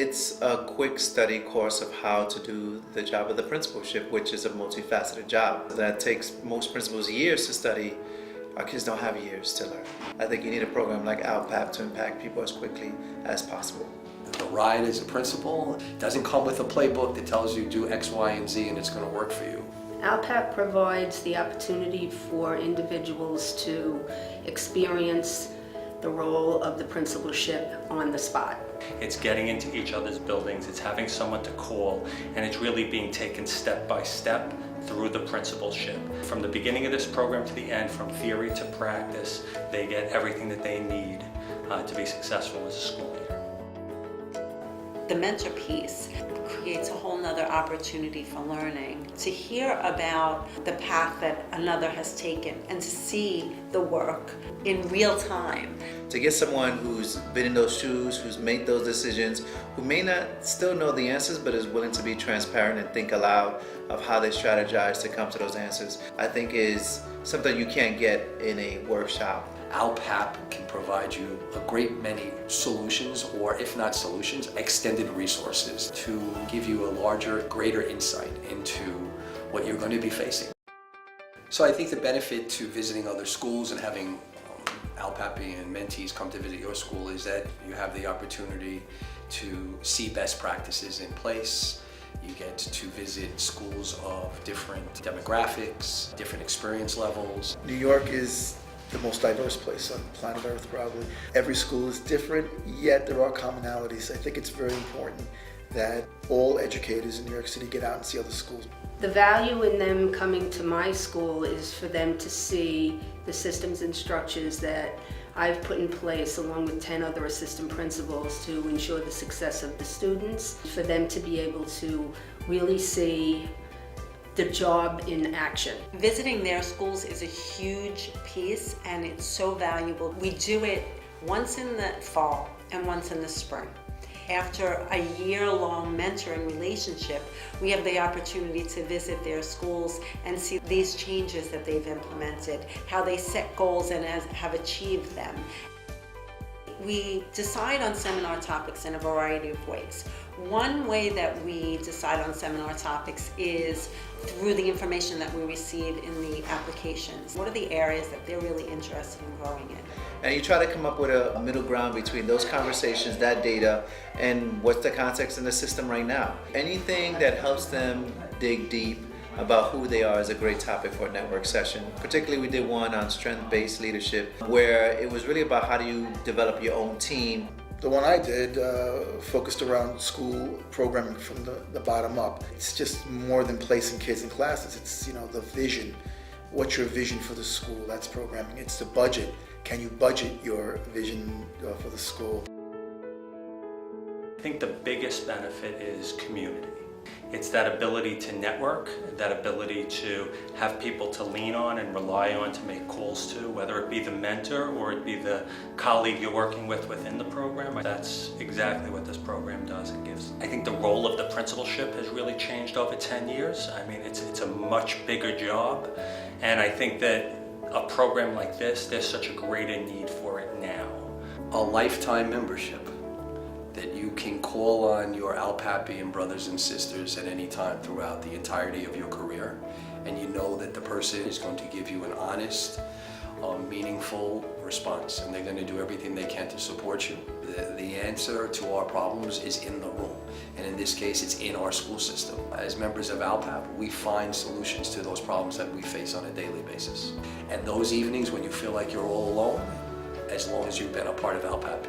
It's a quick study course of how to do the job of the principalship, which is a multifaceted job that takes most principals years to study. Our kids don't have years to learn. I think you need a program like Alpap to impact people as quickly as possible. The ride as a principal doesn't come with a playbook that tells you do X, Y, and Z and it's going to work for you. Alpap provides the opportunity for individuals to experience the role of the principalship on the spot. It's getting into each other's buildings, it's having someone to call, and it's really being taken step by step through the principalship. From the beginning of this program to the end, from theory to practice, they get everything that they need to be successful as a school leader. The mentor piece creates a whole nother opportunity for learning. To hear about the path that another has taken and to see the work in real time. To get someone who's been in those shoes, who's made those decisions, who may not still know the answers, but is willing to be transparent and think aloud of how they strategize to come to those answers, I think is something you can't get in a workshop. Alpap can provide you a great many solutions, or if not solutions, extended resources to give you a larger, greater insight into what you're going to be facing. So I think the benefit to visiting other schools and having Alpapian mentees come to visit your school is that you have the opportunity to see best practices in place. You get to visit schools of different demographics, different experience levels. New York is the most diverse place on planet Earth, probably. Every school is different, yet there are commonalities. I think it's very important that all educators in New York City get out and see other schools. The value in them coming to my school is for them to see the systems and structures that I've put in place along with 10 other assistant principals to ensure the success of the students, for them to be able to really see the job in action. Visiting their schools is a huge piece and it's so valuable. We do it once in the fall and once in the spring. After a year-long mentoring relationship, we have the opportunity to visit their schools and see these changes that they've implemented, how they set goals and have achieved them. We decide on seminar topics in a variety of ways. One way that we decide on seminar topics is through the information that we receive in the applications. What are the areas that they're really interested in growing in? And you try to come up with a middle ground between those conversations, that data, and what's the context in the system right now. Anything that helps them dig deep about who they are is a great topic for a network session. Particularly we did one on strength-based leadership where it was really about how do you develop your own team. The one I did focused around school programming from the bottom up. It's just more than placing kids in classes. It's, the vision. What's your vision for the school? That's programming. It's the budget. Can you budget your vision for the school? I think the biggest benefit is community. It's that ability to network, that ability to have people to lean on and rely on to make calls to, whether it be the mentor or it be the colleague you're working with within the program. That's exactly what this program does and gives. I think the role of the principalship has really changed over 10 years. I mean, it's a much bigger job, and I think that a program like this, there's such a greater need for it now. A lifetime membership that you can call on your Alpapian brothers and sisters at any time throughout the entirety of your career, and you know that the person is going to give you an honest, meaningful response, and they're going to do everything they can to support you. The answer to our problems is in the room, and in this case it's in our school system. As members of Alpap, we find solutions to those problems that we face on a daily basis. And those evenings when you feel like you're all alone, as long as you've been a part of Alpap,